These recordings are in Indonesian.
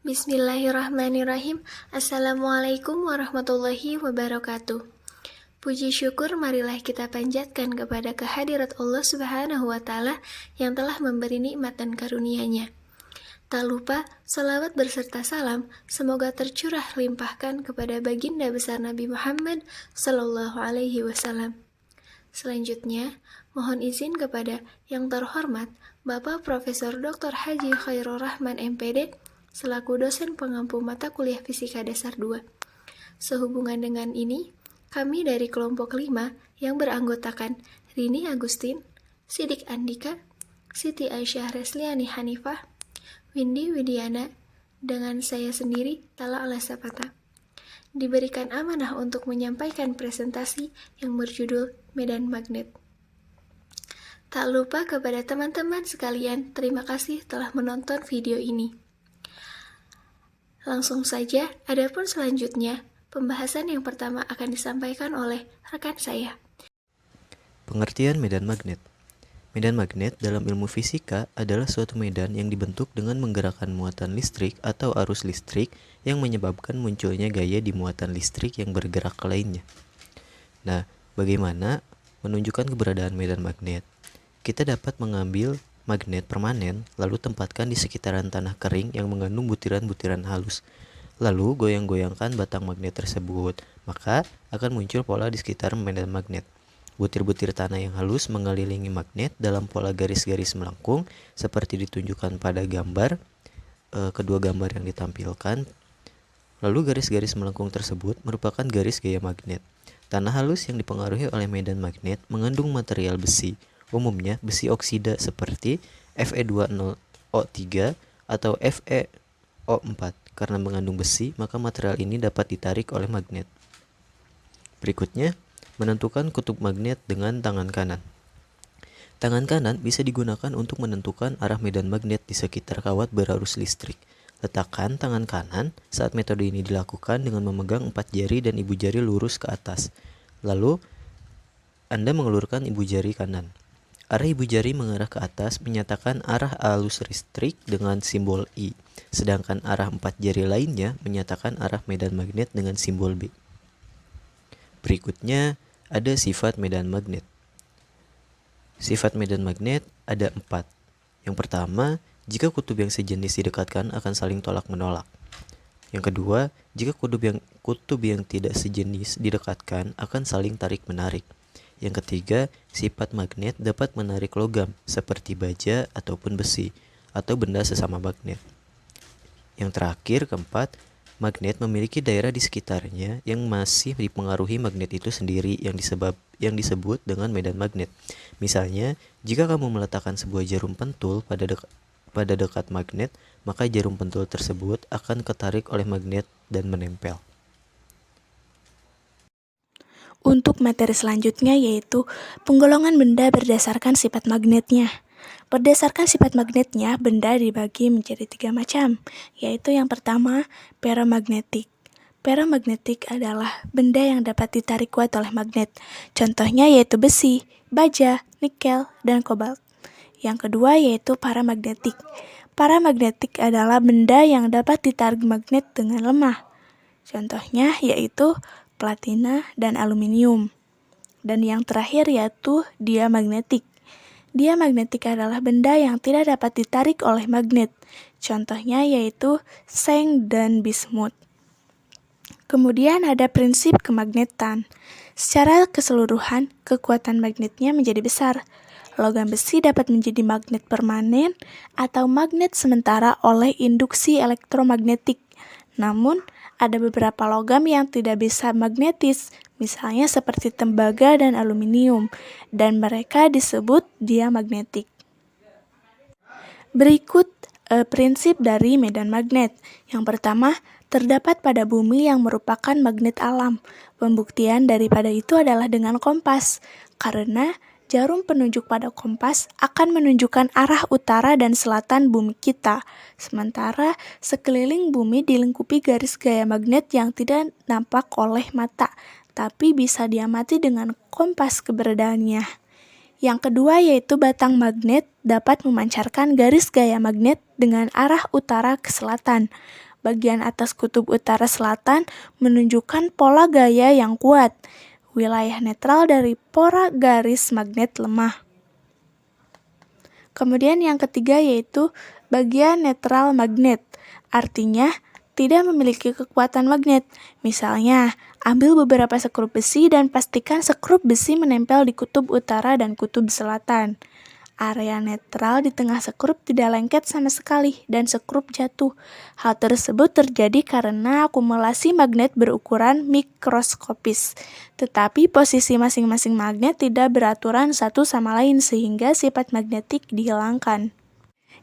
Bismillahirrahmanirrahim. Assalamualaikum warahmatullahi wabarakatuh. Puji syukur marilah kita panjatkan kepada kehadirat Allah Subhanahu wa Ta'ala yang telah memberi nikmat dan karunia-Nya. Tak lupa, salawat berserta salam semoga tercurah limpahkan kepada baginda besar Nabi Muhammad Sallallahu Alaihi Wasallam. Selanjutnya, mohon izin kepada yang terhormat Bapak Profesor Dr. Haji Khairul Rahman MPD selaku dosen pengampu mata kuliah Fisika Dasar 2. Sehubungan dengan ini, kami dari kelompok 5 yang beranggotakan Rini Agustin, Sidik Andika, Siti Aisyah Resliani Hanifah, Windy Widiana, dengan saya sendiri, Tala Alasapata, diberikan amanah untuk menyampaikan presentasi yang berjudul Medan Magnet. Tak lupa kepada teman-teman sekalian, terima kasih telah menonton video ini. Langsung saja, adapun selanjutnya, pembahasan yang pertama akan disampaikan oleh rekan saya. Pengertian medan magnet. Medan magnet dalam ilmu fisika adalah suatu medan yang dibentuk dengan menggerakkan muatan listrik atau arus listrik yang menyebabkan munculnya gaya di muatan listrik yang bergerak ke lainnya. Nah, bagaimana menunjukkan keberadaan medan magnet? Kita dapat mengambil magnet permanen, lalu tempatkan di sekitaran tanah kering yang mengandung butiran-butiran halus. Lalu goyang-goyangkan batang magnet tersebut, maka akan muncul pola di sekitar medan magnet. Butir-butir tanah yang halus mengelilingi magnet dalam pola garis-garis melengkung, seperti ditunjukkan pada gambar, kedua gambar yang ditampilkan. Lalu garis-garis melengkung tersebut merupakan garis gaya magnet. Tanah halus yang dipengaruhi oleh medan magnet mengandung material besi, umumnya besi oksida seperti Fe20O3 atau FeO4. Karena mengandung besi, maka material ini dapat ditarik oleh magnet. Berikutnya, menentukan kutub magnet dengan tangan kanan. Tangan kanan bisa digunakan untuk menentukan arah medan magnet di sekitar kawat berarus listrik. Letakkan tangan kanan saat metode ini dilakukan dengan memegang 4 jari dan ibu jari lurus ke atas. Lalu, Anda mengulurkan ibu jari kanan. Arah ibu jari mengarah ke atas menyatakan arah arus listrik dengan simbol I, sedangkan arah 4 jari lainnya menyatakan arah medan magnet dengan simbol B. Berikutnya, ada sifat medan magnet. Sifat medan magnet ada 4. Yang pertama, jika kutub yang sejenis didekatkan akan saling tolak-menolak. Yang kedua, jika kutub yang tidak sejenis didekatkan akan saling tarik-menarik. Yang ketiga, sifat magnet dapat menarik logam seperti baja ataupun besi atau benda sesama magnet. Yang terakhir, keempat, magnet memiliki daerah di sekitarnya yang masih dipengaruhi magnet itu sendiri yang disebut dengan medan magnet. Misalnya, jika kamu meletakkan sebuah jarum pentul pada dekat magnet, maka jarum pentul tersebut akan ketarik oleh magnet dan menempel. Untuk materi selanjutnya yaitu penggolongan benda berdasarkan sifat magnetnya. Berdasarkan sifat magnetnya, benda dibagi menjadi 3 macam, yaitu yang pertama, feromagnetik. Feromagnetik adalah benda yang dapat ditarik kuat oleh magnet. Contohnya yaitu besi, baja, nikel, dan kobalt. Yang kedua yaitu paramagnetik. Paramagnetik adalah benda yang dapat ditarik magnet dengan lemah. Contohnya yaitu platina dan aluminium. Dan yang terakhir yaitu diamagnetik. Diamagnetik adalah benda yang tidak dapat ditarik oleh magnet. Contohnya yaitu seng dan bismut. Kemudian ada prinsip kemagnetan. Secara keseluruhan, kekuatan magnetnya menjadi besar. Logam besi dapat menjadi magnet permanen atau magnet sementara oleh induksi elektromagnetik. Namun, ada beberapa logam yang tidak bisa magnetis, misalnya seperti tembaga dan aluminium, dan mereka disebut diamagnetik. Berikut prinsip dari medan magnet. Yang pertama, terdapat pada bumi yang merupakan magnet alam. Pembuktian daripada itu adalah dengan kompas, karena jarum penunjuk pada kompas akan menunjukkan arah utara dan selatan bumi kita, sementara sekeliling bumi dilingkupi garis gaya magnet yang tidak nampak oleh mata, tapi bisa diamati dengan kompas keberadaannya. Yang kedua yaitu batang magnet dapat memancarkan garis gaya magnet dengan arah utara ke selatan. bagian atas kutub utara selatan menunjukkan pola gaya yang kuat. Wilayah netral dari pola garis magnet lemah. Kemudian yang ketiga yaitu bagian netral magnet. Artinya, tidak memiliki kekuatan magnet. Misalnya, ambil beberapa sekrup besi dan pastikan sekrup besi menempel di kutub utara dan kutub selatan. Area netral di tengah sekrup tidak lengket sama sekali dan sekrup jatuh. Hal tersebut terjadi karena akumulasi magnet berukuran mikroskopis. Tetapi posisi masing-masing magnet tidak beraturan satu sama lain sehingga sifat magnetik dihilangkan.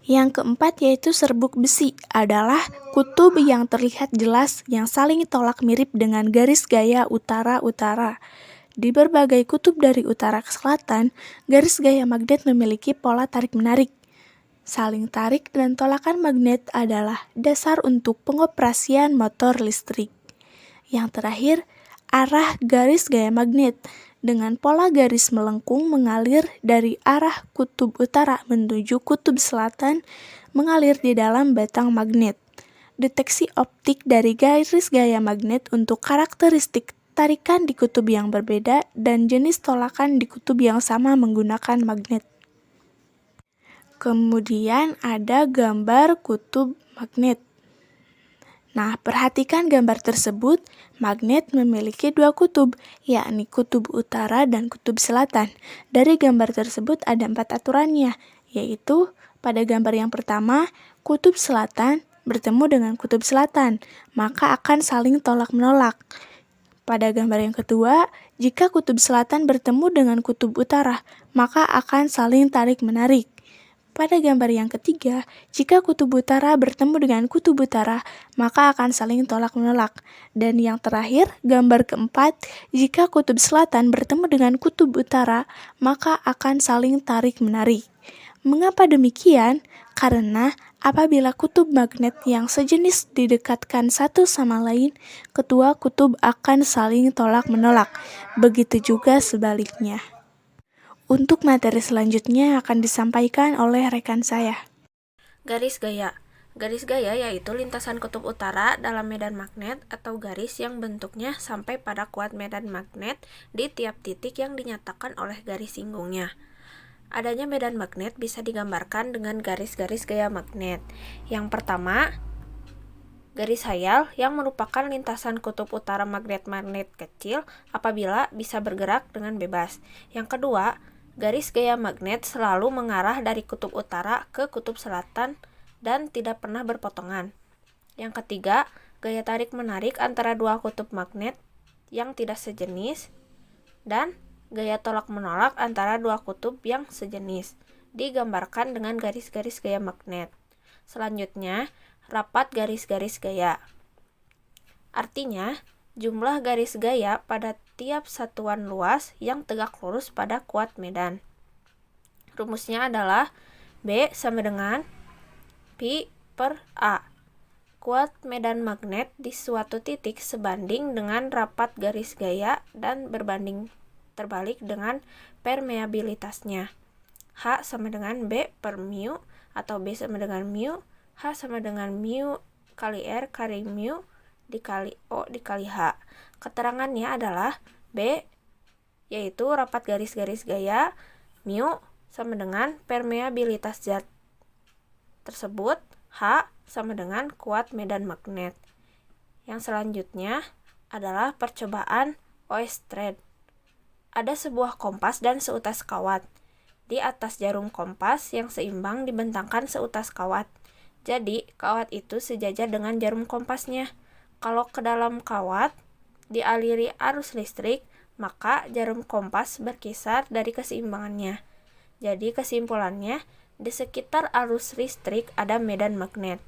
Yang keempat yaitu serbuk besi adalah kutub yang terlihat jelas yang saling tolak mirip dengan garis gaya utara-utara. Di berbagai kutub dari utara ke selatan, garis gaya magnet memiliki pola tarik-menarik. Saling tarik dan tolakan magnet adalah dasar untuk pengoperasian motor listrik. Yang terakhir, arah garis gaya magnet dengan pola garis melengkung mengalir dari arah kutub utara menuju kutub selatan mengalir di dalam batang magnet. Deteksi optik dari garis gaya magnet untuk karakteristik tarikan di kutub yang berbeda dan jenis tolakan di kutub yang sama menggunakan magnet. Kemudian ada gambar kutub magnet. Nah, perhatikan gambar tersebut, magnet memiliki dua kutub, yakni kutub utara dan kutub selatan. Dari gambar tersebut ada 4 aturannya, yaitu pada gambar yang pertama, kutub selatan bertemu dengan kutub selatan, maka akan saling tolak-menolak. Pada gambar yang kedua, jika kutub selatan bertemu dengan kutub utara, maka akan saling tarik-menarik. Pada gambar yang ketiga, jika kutub utara bertemu dengan kutub utara, maka akan saling tolak-menolak. Dan yang terakhir, gambar keempat, jika kutub selatan bertemu dengan kutub utara, maka akan saling tarik-menarik. Mengapa demikian? Karena apabila kutub magnet yang sejenis didekatkan satu sama lain, kedua kutub akan saling tolak-menolak. Begitu juga sebaliknya. Untuk materi selanjutnya akan disampaikan oleh rekan saya. Garis gaya. Garis gaya yaitu lintasan kutub utara dalam medan magnet atau garis yang bentuknya sampai pada kuat medan magnet di tiap titik yang dinyatakan oleh garis singgungnya. Adanya medan magnet bisa digambarkan dengan garis-garis gaya magnet. Yang pertama, garis hayal yang merupakan lintasan kutub utara magnet-magnet kecil apabila bisa bergerak dengan bebas. Yang kedua, garis gaya magnet selalu mengarah dari kutub utara ke kutub selatan dan tidak pernah berpotongan. Yang ketiga, gaya tarik-menarik antara dua kutub magnet yang tidak sejenis dan gaya tolak-menolak antara dua kutub yang sejenis, digambarkan dengan garis-garis gaya magnet. Selanjutnya, rapat garis-garis gaya. Artinya, jumlah garis gaya pada tiap satuan luas yang tegak lurus pada kuat medan. Rumusnya adalah B sama dengan Pi per A. Kuat medan magnet di suatu titik sebanding dengan rapat garis gaya dan berbanding terbalik dengan permeabilitasnya. H sama dengan B per mu atau B sama dengan mu, H sama dengan mu kali R kali mu dikali O dikali H. Keterangannya adalah B yaitu rapat garis-garis gaya, mu sama dengan permeabilitas zat tersebut, H sama dengan kuat medan magnet. Yang selanjutnya adalah percobaan Oersted. Ada sebuah kompas dan seutas kawat. Di atas jarum kompas yang seimbang dibentangkan seutas kawat. Jadi, kawat itu sejajar dengan jarum kompasnya. Kalau ke dalam kawat dialiri arus listrik, maka jarum kompas berkisar dari keseimbangannya. Jadi, kesimpulannya, di sekitar arus listrik ada medan magnet.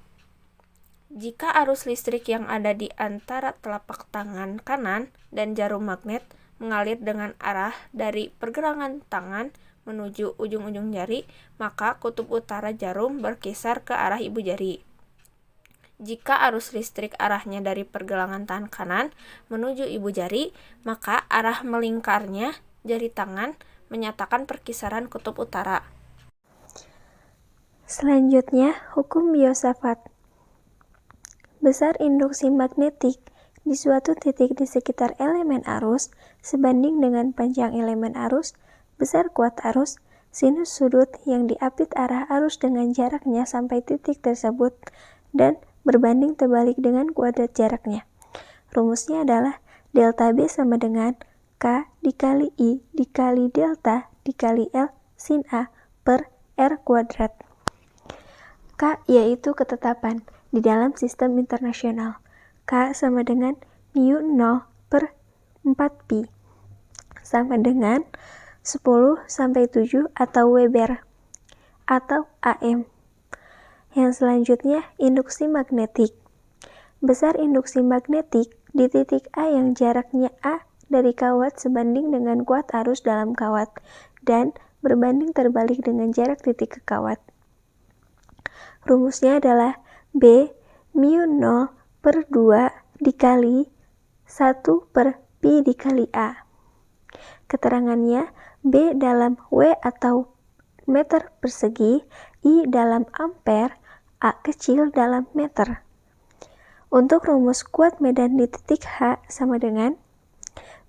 Jika arus listrik yang ada di antara telapak tangan kanan dan jarum magnet mengalir dengan arah dari pergelangan tangan menuju ujung-ujung jari, maka kutub utara jarum berkisar ke arah ibu jari. Jika arus listrik arahnya dari pergelangan tangan kanan menuju ibu jari, maka arah melingkarnya jari tangan menyatakan perkisaran kutub utara. Selanjutnya, hukum Biosafat. besar induksi magnetik di suatu titik di sekitar elemen arus sebanding dengan panjang elemen arus, besar kuat arus, sinus sudut yang diapit arah arus dengan jaraknya sampai titik tersebut, dan berbanding terbalik dengan kuadrat jaraknya. Rumusnya adalah delta B sama dengan K dikali I dikali delta dikali L sin A per R kuadrat. K yaitu ketetapan di dalam sistem internasional. K sama dengan mu 0 per 4pi sama dengan 10 sampai 7 atau Weber atau AM. Yang selanjutnya induksi magnetik. Besar induksi magnetik di titik A yang jaraknya A dari kawat sebanding dengan kuat arus dalam kawat dan berbanding terbalik dengan jarak titik ke kawat. Rumusnya adalah B mu 0 per 2 dikali 1 per pi dikali A. Keterangannya B dalam W atau meter persegi, I dalam ampere, A kecil dalam meter. Untuk rumus kuat medan di titik H sama dengan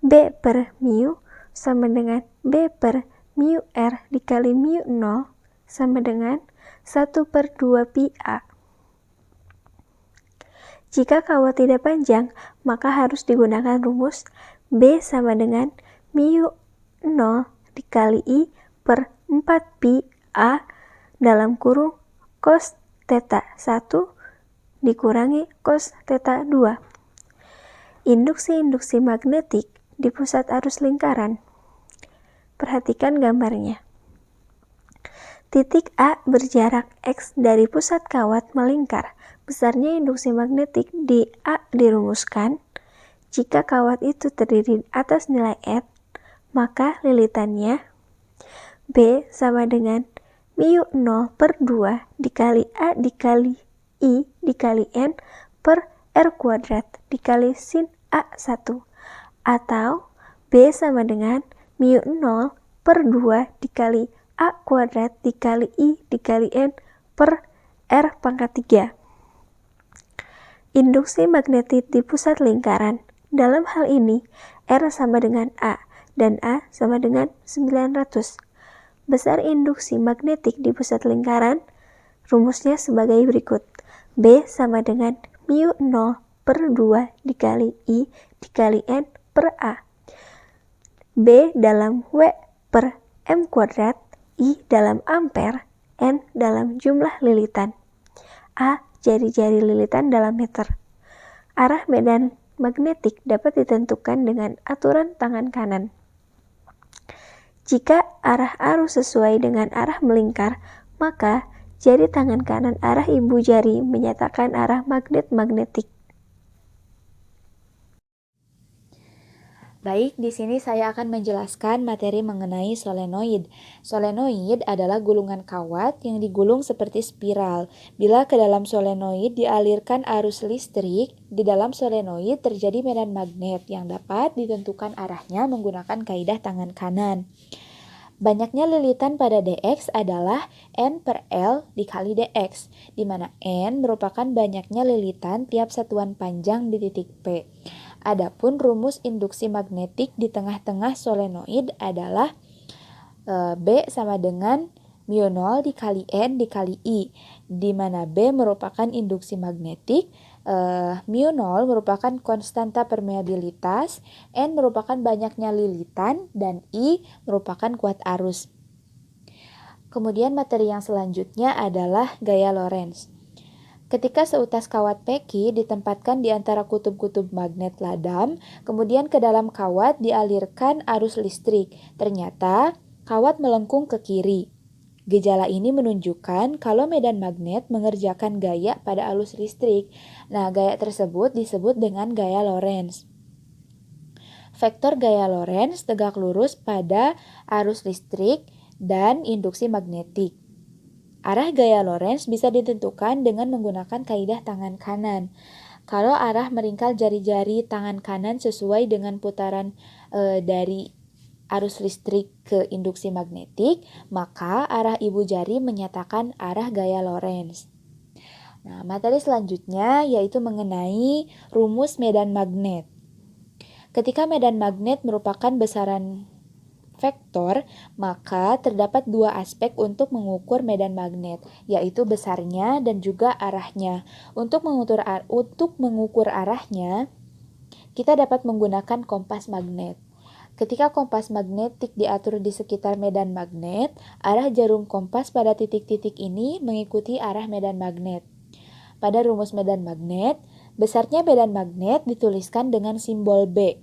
B per mu sama dengan B per mu R dikali mu 0 sama dengan 1 per 2 pi A. Jika kawat tidak panjang, maka harus digunakan rumus B sama dengan mu 0 dikali I per 4 pi A dalam kurung cos theta 1 dikurangi cos theta 2. Induksi-induksi magnetik di pusat arus lingkaran. Perhatikan gambarnya. Titik A berjarak X dari pusat kawat melingkar. Besarnya induksi magnetik di A dirumuskan. Jika kawat itu terdiri atas nilai N, maka lilitannya B sama dengan mu 0 per 2 dikali A dikali I dikali N per R kuadrat dikali sin A1. Atau B sama dengan mu 0 per 2 dikali A kuadrat dikali I dikali N per R pangkat 3. Induksi magnetik di pusat lingkaran. Dalam hal ini, R sama dengan A dan A sama dengan 900. Besar induksi magnetik di pusat lingkaran, rumusnya sebagai berikut. B sama dengan mu 0 per 2 dikali I dikali N per A. B dalam W per M kuadrat, I dalam ampere, N dalam jumlah lilitan. A jari-jari lilitan dalam meter. Arah medan magnetik dapat ditentukan dengan aturan tangan kanan. Jika arah arus sesuai dengan arah melingkar, maka jari tangan kanan arah ibu jari menyatakan arah magnet magnetik. Baik, di sini saya akan menjelaskan materi mengenai solenoid. Solenoid adalah gulungan kawat yang digulung seperti spiral. Bila ke dalam solenoid dialirkan arus listrik, di dalam solenoid terjadi medan magnet yang dapat ditentukan arahnya menggunakan kaidah tangan kanan. Banyaknya lilitan pada dx adalah N per L dikali dx, di mana N merupakan banyaknya lilitan tiap satuan panjang di titik P. Adapun rumus induksi magnetik di tengah-tengah solenoid adalah B sama dengan mu 0 dikali N dikali I, di mana B merupakan induksi magnetik, mu 0 merupakan konstanta permeabilitas, N merupakan banyaknya lilitan, dan I merupakan kuat arus. Kemudian materi yang selanjutnya adalah gaya Lorentz. Ketika seutas kawat Peki ditempatkan di antara kutub-kutub magnet ladam, kemudian ke dalam kawat dialirkan arus listrik. Ternyata kawat melengkung ke kiri. Gejala ini menunjukkan kalau medan magnet mengerjakan gaya pada arus listrik. Nah, gaya tersebut disebut dengan gaya Lorentz. Vektor gaya Lorentz tegak lurus pada arus listrik dan induksi magnetik. Arah gaya Lorentz bisa ditentukan dengan menggunakan kaidah tangan kanan. Kalau arah meringkal jari-jari tangan kanan sesuai dengan putaran dari arus listrik ke induksi magnetik, maka arah ibu jari menyatakan arah gaya Lorentz. Nah, materi selanjutnya yaitu mengenai rumus medan magnet. Ketika medan magnet merupakan besaran vektor, maka terdapat dua aspek untuk mengukur medan magnet, yaitu besarnya dan juga arahnya. Untuk mengukur arahnya, kita dapat menggunakan kompas magnet. Ketika kompas magnetik diatur di sekitar medan magnet, arah jarum kompas pada titik-titik ini mengikuti arah medan magnet. Pada rumus medan magnet, besarnya medan magnet dituliskan dengan simbol B.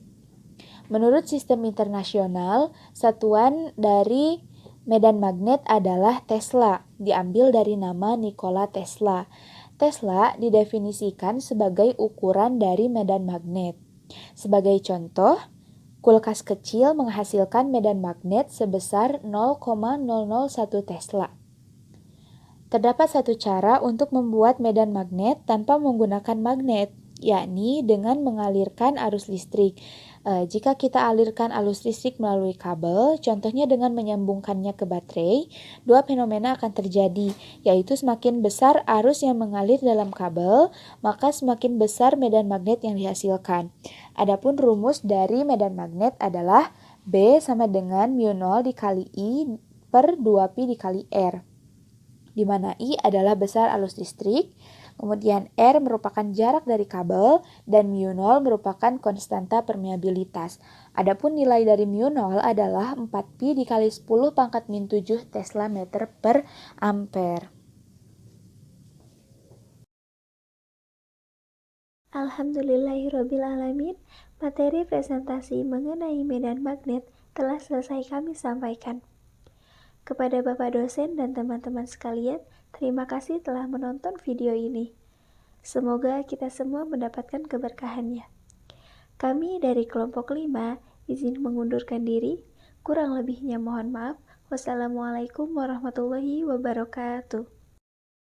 Menurut sistem internasional, satuan dari medan magnet adalah Tesla, diambil dari nama Nikola Tesla. Tesla didefinisikan sebagai ukuran dari medan magnet. Sebagai contoh, kulkas kecil menghasilkan medan magnet sebesar 0,001 Tesla. Terdapat satu cara untuk membuat medan magnet tanpa menggunakan magnet, yakni dengan mengalirkan arus listrik. Jika kita alirkan arus listrik melalui kabel, contohnya dengan menyambungkannya ke baterai, dua fenomena akan terjadi, yaitu semakin besar arus yang mengalir dalam kabel, maka semakin besar medan magnet yang dihasilkan. Adapun rumus dari medan magnet adalah B sama dengan mu0 dikali I per 2pi dikali R, di mana I adalah besar arus listrik, kemudian R merupakan jarak dari kabel, dan mu0 merupakan konstanta permeabilitas. Adapun nilai dari mu0 adalah 4pi dikali 10 pangkat min 7 Tesla meter per ampere. Alhamdulillahirrabbilalamin, materi presentasi mengenai medan magnet telah selesai kami sampaikan. Kepada Bapak dosen dan teman-teman sekalian, terima kasih telah menonton video ini. Semoga kita semua mendapatkan keberkahannya. Kami dari kelompok 5 izin mengundurkan diri. Kurang lebihnya mohon maaf. Wassalamualaikum warahmatullahi wabarakatuh.